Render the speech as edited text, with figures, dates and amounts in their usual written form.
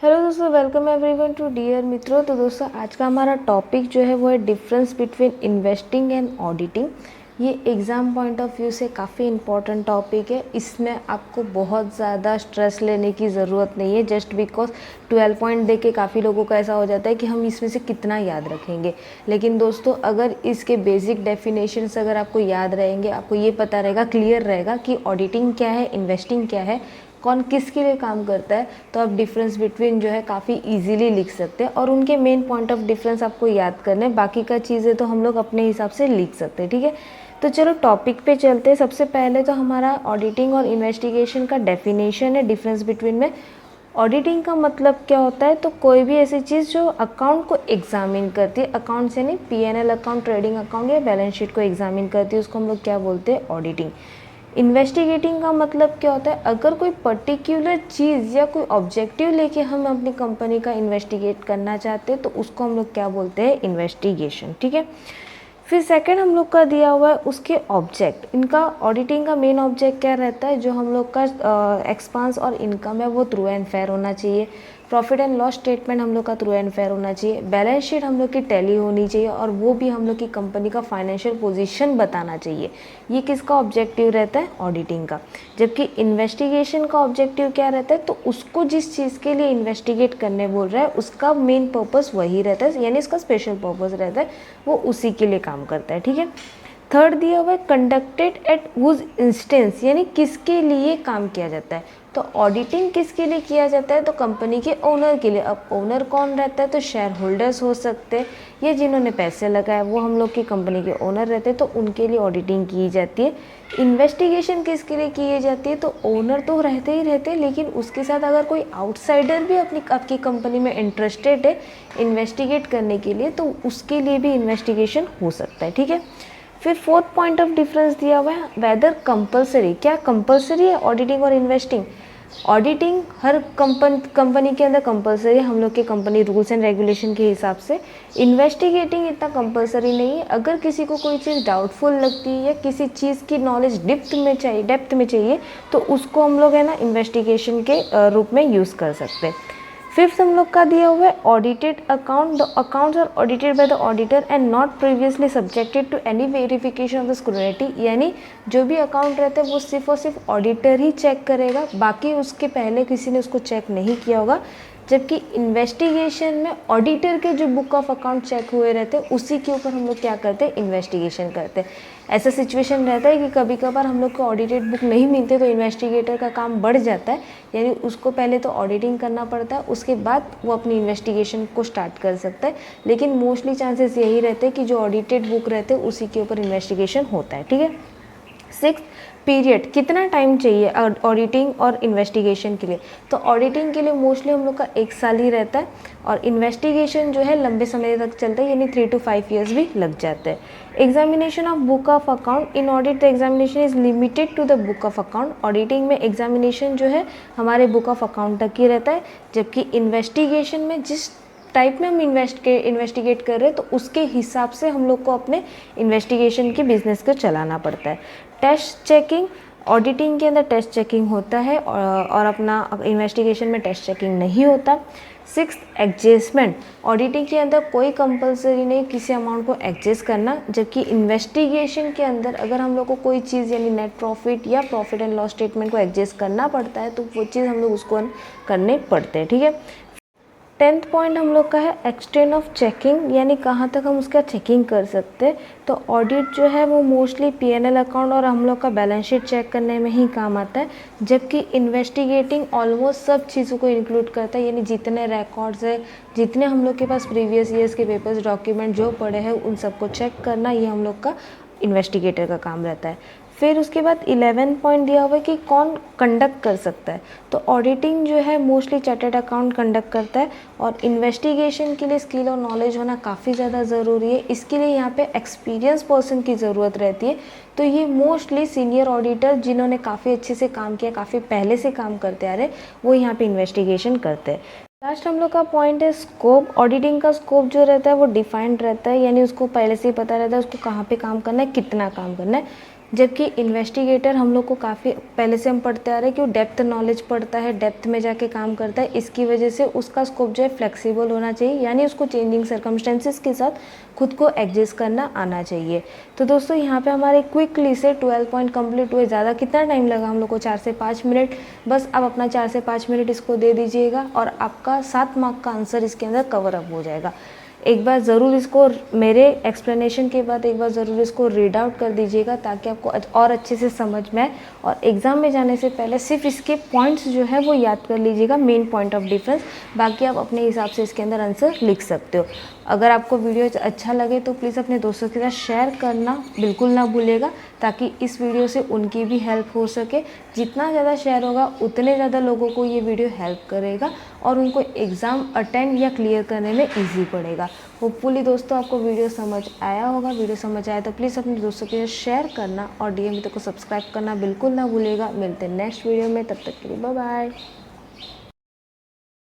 Hello दोस्तों, welcome everyone to dear मित्रों। तो दोस्तों आज का हमारा टॉपिक जो है वो है difference between investing and auditing. ये एग्ज़ाम पॉइंट ऑफ व्यू से काफ़ी इंपॉर्टेंट टॉपिक है। इसमें आपको बहुत ज़्यादा स्ट्रेस लेने की ज़रूरत नहीं है, जस्ट बिकॉज 12 पॉइंट दे के काफ़ी लोगों का ऐसा हो जाता है कि हम इसमें से कितना याद रखेंगे। लेकिन दोस्तों अगर इसके बेसिक डेफिनेशंस अगर आपको याद रहेंगे, आपको ये पता रहेगा, क्लियर रहेगा कि ऑडिटिंग क्या है, इन्वेस्टिंग क्या है, कौन किसके लिए काम करता है, तो आप डिफरेंस बिटवीन जो है काफ़ी इजीली लिख सकते हैं। और उनके मेन पॉइंट ऑफ डिफरेंस आपको याद करने हैं, बाकी का चीज़ें तो हम लोग अपने हिसाब से लिख सकते हैं। ठीक है, तो चलो टॉपिक पे चलते हैं। सबसे पहले तो हमारा ऑडिटिंग और इन्वेस्टिगेशन का डेफिनेशन है डिफरेंस बिटवीन में। ऑडिटिंग का मतलब क्या होता है, तो कोई भी ऐसी चीज़ जो अकाउंट को एग्जामिन करती है, अकाउंट से नहीं, पीएनएल अकाउंट, ट्रेडिंग अकाउंट या बैलेंस शीट को एग्जामिन करती है, उसको हम लोग क्या बोलते हैं, ऑडिटिंग। इन्वेस्टिगेटिंग का मतलब क्या होता है, अगर कोई पर्टिकुलर चीज़ या कोई ऑब्जेक्टिव लेके हम अपनी कंपनी का इन्वेस्टिगेट करना चाहते हैं तो उसको हम लोग क्या बोलते हैं, इन्वेस्टिगेशन। ठीक है, फिर सेकंड हम लोग का दिया हुआ है उसके ऑब्जेक्ट। इनका ऑडिटिंग का मेन ऑब्जेक्ट क्या रहता है, जो हम लोग का एक्सपांस और इनकम है वो ट्रू एंड फेयर होना चाहिए। प्रॉफिट एंड लॉस स्टेटमेंट हम लोग का ट्रू एंड फेयर होना चाहिए। बैलेंस शीट हम लोग की टैली होनी चाहिए और वो भी हम लोग की कंपनी का फाइनेंशियल पोजीशन बताना चाहिए। ये किसका ऑब्जेक्टिव रहता है, ऑडिटिंग का। जबकि इन्वेस्टिगेशन का ऑब्जेक्टिव क्या रहता है, तो उसको जिस चीज़ के लिए इन्वेस्टिगेट करने बोल रहा है उसका मेन पर्पस वही रहता है, यानी इसका स्पेशल पर्पस रहता है, वो उसी के लिए काम करता है। ठीक है, थर्ड दिया हुआ है कंडक्टेड एट हुज इंस्टेंस, यानी किसके लिए काम किया जाता है। तो ऑडिटिंग किसके लिए किया जाता है, तो कंपनी के ओनर के लिए। अब ओनर कौन रहता है, तो शेयर होल्डर्स हो सकते हैं, या जिन्होंने पैसे लगाए वो हम लोग की कंपनी के ओनर रहते हैं, तो उनके लिए ऑडिटिंग की जाती है। इन्वेस्टिगेशन किसके लिए की जाती है, तो ओनर तो रहते ही रहते हैं, लेकिन उसके साथ अगर कोई आउटसाइडर भी आपकी कंपनी में इंटरेस्टेड है इन्वेस्टिगेट करने के लिए, तो उसके लिए भी इन्वेस्टिगेशन हो सकता है। ठीक है, फिर फोर्थ पॉइंट ऑफ डिफरेंस दिया हुआ है वेदर कंपलसरी, क्या कंपलसरी है ऑडिटिंग और इन्वेस्टिंग। ऑडिटिंग हर कंपनी के अंदर कंपलसरी है, हम लोग के कंपनी रूल्स एंड रेगुलेशन के हिसाब से। इन्वेस्टिगेटिंग इतना कंपलसरी नहीं है, अगर किसी को कोई चीज़ डाउटफुल लगती है या किसी चीज़ की नॉलेज डेप्थ में चाहिए तो उसको हम लोग है ना इन्वेस्टिगेशन के रूप में यूज़ कर सकते हैं। फिफ्थ हम लोग का दिया हुआ है audited account, the accounts are audited by the auditor and not previously subjected to any verification of the scrutiny, यानी जो भी अकाउंट रहता है वो सिर्फ और सिर्फ ऑडिटर ही चेक करेगा, बाकी उसके पहले किसी ने उसको चेक नहीं किया होगा। जबकि इन्वेस्टिगेशन में ऑडिटर के जो बुक ऑफ अकाउंट चेक हुए रहते हैं उसी के ऊपर हम लोग क्या करते हैं, इन्वेस्टिगेशन करते हैं। ऐसा सिचुएशन रहता है कि कभी कभार हम लोग को ऑडिटेड बुक नहीं मिलते तो इन्वेस्टिगेटर का काम बढ़ जाता है, यानी उसको पहले तो ऑडिटिंग करना पड़ता है, उसके बाद वो अपनी इन्वेस्टिगेशन को स्टार्ट कर सकता है। लेकिन मोस्टली चांसेस यही रहते हैं कि जो ऑडिटेड बुक रहते हैं उसी के ऊपर इन्वेस्टिगेशन होता है। ठीक है, सिक्स पीरियड, कितना टाइम चाहिए ऑडिटिंग और इन्वेस्टिगेशन के लिए, तो ऑडिटिंग के लिए मोस्टली हम लोग का 1 साल ही रहता है और इन्वेस्टिगेशन जो है लंबे समय तक चलता है, यानी 3 to 5 years भी लग जाते हैं। Examination of book of account, in audit the examination is limited to the book of account. Auditing में एग्जामिनेशन जो है हमारे बुक ऑफ अकाउंट तक ही रहता है, जबकि इन्वेस्टिगेशन में जिस टाइप में हम इन्वेस्टिगेट कर रहे हैं तो उसके हिसाब से हम लोग को अपने इन्वेस्टिगेशन के बिजनेस को चलाना पड़ता है। टेस्ट चेकिंग, ऑडिटिंग के अंदर टेस्ट चेकिंग होता है और अपना इन्वेस्टिगेशन में टेस्ट चेकिंग नहीं होता। सिक्स्थ एडजस्टमेंट, ऑडिटिंग के अंदर कोई कंपलसरी नहीं किसी अमाउंट को एडजस्ट करना, जबकि इन्वेस्टिगेशन के अंदर अगर हम लोग को कोई चीज़ यानी नेट प्रॉफिट या प्रॉफिट एंड लॉस स्टेटमेंट को एडजस्ट करना पड़ता है तो वो चीज़ हम लोग उसको करने पड़ते हैं। ठीक है, 10th पॉइंट हम लोग का है एक्सटेंड ऑफ चेकिंग, यानी कहाँ तक हम उसका चेकिंग कर सकते हैं। तो ऑडिट जो है वो मोस्टली पीएनएल अकाउंट और हम लोग का बैलेंस शीट चेक करने में ही काम आता है, जबकि इन्वेस्टिगेटिंग ऑलमोस्ट सब चीज़ों को इंक्लूड करता है, यानी जितने रिकॉर्ड्स है, जितने हम लोग के पास प्रीवियस ईयर्स के पेपर्स डॉक्यूमेंट जो पड़े हैं उन सबको चेक करना, ये हम लोग का इन्वेस्टिगेटर का काम रहता है। फिर उसके बाद 11 पॉइंट दिया हुआ है कि कौन कंडक्ट कर सकता है, तो ऑडिटिंग जो है मोस्टली चार्टर्ड अकाउंट कंडक्ट करता है और इन्वेस्टिगेशन के लिए स्किल और नॉलेज होना काफ़ी ज़्यादा ज़रूरी है, इसके लिए यहाँ पे एक्सपीरियंस पर्सन की ज़रूरत रहती है। तो ये मोस्टली सीनियर ऑडिटर जिन्होंने काफ़ी अच्छे से काम किया, काफ़ी पहले से काम करते आ रहे, वो यहाँ पे इन्वेस्टिगेशन करते हैं। लास्ट हम लोग का पॉइंट है स्कोप। ऑडिटिंग का स्कोप जो रहता है वो डिफाइंड रहता है, यानी उसको पहले से ही पता रहता है उसको कहाँ पे काम करना है, कितना काम करना है। जबकि इन्वेस्टिगेटर हम लोग को काफ़ी पहले से हम पढ़ते आ रहे हैं कि वो डेप्थ नॉलेज पढ़ता है, डेप्थ में जाके काम करता है। इसकी वजह से उसका स्कोप जो है फ्लेक्सिबल होना चाहिए, यानी उसको चेंजिंग सर्कमस्टेंसेस के साथ खुद को एडजस्ट करना आना चाहिए। तो दोस्तों यहाँ पे हमारे क्विकली से 12 पॉइंट कंप्लीट हुए। ज़्यादा कितना टाइम लगा हम लोग को? 4 से 5 मिनट। बस आप अपना 4 से 5 मिनट इसको दे दीजिएगा और आपका 7 मार्क का आंसर इसके अंदर कवर अप हो जाएगा। एक बार ज़रूर इसको मेरे एक्सप्लेनेशन के बाद एक बार ज़रूर इसको रीड आउट कर दीजिएगा ताकि आपको और अच्छे से समझ में आए। और एग्ज़ाम में जाने से पहले सिर्फ इसके पॉइंट्स जो है वो याद कर लीजिएगा, मेन पॉइंट ऑफ डिफरेंस। बाकी आप अपने हिसाब से इसके अंदर आंसर लिख सकते हो। अगर आपको वीडियो अच्छा लगे तो प्लीज़ अपने दोस्तों के साथ शेयर करना बिल्कुल ना भूलिएगा, ताकि इस वीडियो से उनकी भी हेल्प हो सके। जितना ज़्यादा शेयर होगा उतने ज़्यादा लोगों को ये वीडियो हेल्प करेगा और उनको एग्ज़ाम अटेंड या क्लियर करने में ईजी पड़ेगा। होपफुली दोस्तों आपको वीडियो समझ आया होगा। वीडियो समझ आया तो प्लीज़ अपने दोस्तों के साथ शेयर करना और डीएम मित्र को सब्सक्राइब करना बिल्कुल ना भूलिएगा। मिलते हैं नेक्स्ट वीडियो में, तब तक के लिए बाय बाय।